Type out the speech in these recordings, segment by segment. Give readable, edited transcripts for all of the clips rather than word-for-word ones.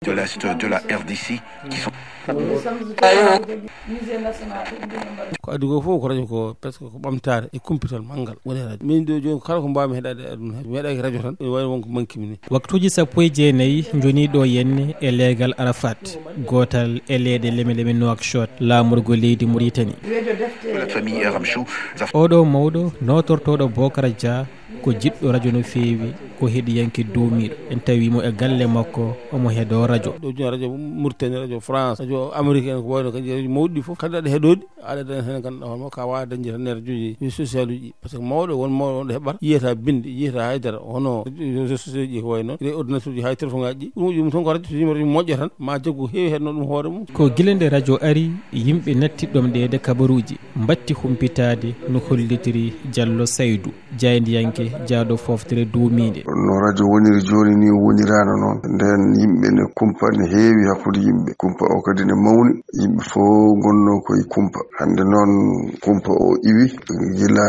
de l'Est de la RDC qui sont ko adi go fof ko radio ko presque ko ɓamtare e kumpital manggal woni radio min do joni kala ko mbawmi heɗade e aduna mi heeɗaki radio tan ene wawi wonko manki min waktuji 19 joni ɗo yenne e leegal Arafat gotal e leede leme Nouakchott laamurgo leydi Mauritanie la famille Ramchou oɗo mawɗo notortoɗo Bocara Dia ko jiɗɗo radio no feewi ko heɗiyanke duumiɗo en tawimo e galle makko omo heeɗo radio ɗo joni radio Mauritanie radio France radio Amérique en ko wayno kadi radio mawɗi fof kadi aɗa heeɗodi aɗa hen ganduɗa hono ka wawi dañde tan e radioji social uji par ce que mawɗo won mawɗo wonɗo heɓata yiyata binde yiyata haydara hono réseaux sociaux ji ko wayno e ordinateur ji hay téléphone ngaji ɗi ɗum ton ko radio numéro moƴƴo tan ma jaggu heewi heɗno ɗum hoore mum ko guilende radio ari yimɓe nattiɗɗom ɗede kabaruji mbatti humpitade no hollitiri Diallo Saydou jaydiyanke jaaɗo foftere duumide no radio woniri joni ni wonirano noon nden yimɓe ne kumpa ne heewi hakkude yimɓe kumpa o kadi ne mawni yimɓe fof gonno koye kumpa hande noon kumpa o iwi gila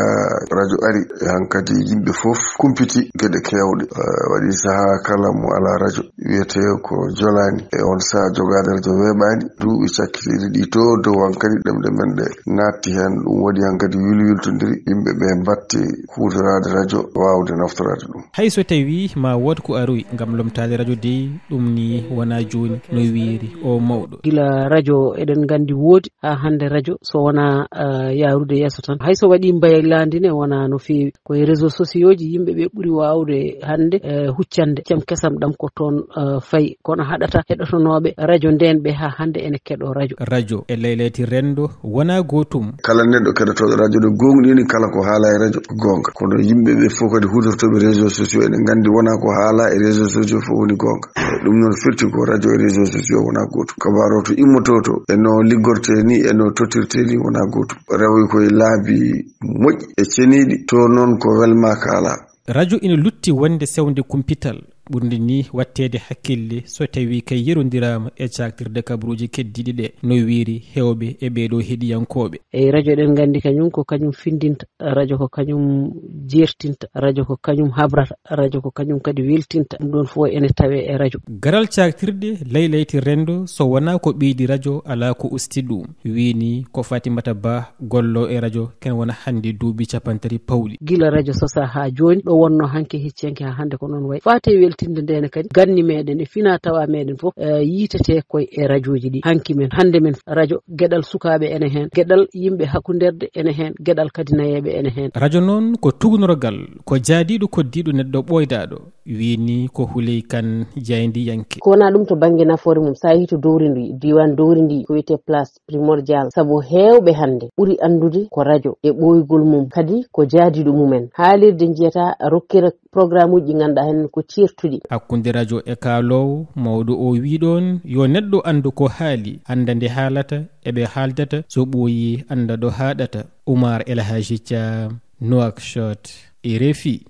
radio ari hankadi yimɓe fof kumpiti gueɗe kewɗe waɗi saaha kala mo ala radio wiyete ko jolani e on saaha jogade radio weeɓani duuɓi cakkitiɗi ɗi to dow hankadi ɗemɗe men ɗe natti hen ɗum waɗi hankadi wilwiltodiri yimɓe ɓe batti hutorade radio wawde naftorade ɗum hay so tawi ma wod ko aroy gam lomtade radio de ɗum ni wona joni no wiiri o mawɗo gila radio eɗen gandi woodi ha hande radio so wona yarude yesso tan hayso waɗi mbaylandine wona no feewi koye réseaux sociaux ji yimɓe ɓe ɓuuri wawde hande huccande cem kesam ɗam ko toon fayi kono haɗata heɗotonoɓe radio nden ɓe ha hande ene keɗo radio e leyleti rendo wona gotum kala neɗɗo keɗotoɗo radio ɗo gonɗini kala ko haala e radio gonga kono yimɓeɓe fof kadi hutortoɓe réseaux sociaux ene gandi wona ko haala e réseaux sociaux fof woni gonga ɗum noon firti ko radio e réseaux sociaux wona gotum kabaro to immototo eno liggorte ni eno totirte ni wona gotum rewoy koye laabi moƴƴi e ceniɗi to noon ko welma kaala radio ina lutti wonde sewde kumpital ɓurde ni wattede hakkille so tawi kay yerodirama e caktirde kabaruji keddiɗi ɗe no wiiri hewɓe e ɓeɗo heeɗiyankoɓe e radio ɗen gandi kañum ko kañum findinta radio ko kañum jertinta radio ko kañum habrata radio ko kañum kadi weltinta ɗum ɗon fof ene tawe e radio garal caktirde leylayti rendo so wona ko ɓeydi radio ala ko usti ɗum wini ko Fatimata Ba gollo e radio ken wona hande duuɓi 50 pawɗi gila radio sosa ha joni ɗo wonno hanke hiccenke ha hande ko noon wayi fate weltinde ndene kadi ganni meɗen e fina tawa meɗen fof yitete koye e radioji ɗi hanki men hande men radio gueɗal sukaɓe ene hen gueɗal yimɓe hakkuderde ene hen gueɗal kadi nayeɓe ene hen radio noon ko tugnorgal ko jaadiɗo koddiɗo neɗɗo ɓoydaɗo wini ko Huley Kane jaydiyanke ko wona ɗum to banggue nafoore mum sa yi to dowri ndi diwan dowri ndi ko wiyete place primordial saabu hewɓe hande ɓuuri andude ko radio e ɓoygol mum kadi ko jaadiɗo mumen haalirde jiyata rokkira programme uji ganduɗa hen ko cirtuɗi hakkude radio e kaalowo mawɗo o wiɗon yo neɗɗo andu ko haali anda nde haalata eɓe haaldata so ɓooyi anda ɗo haɗata Oumar El Hadji Thiam Nouakchott RFI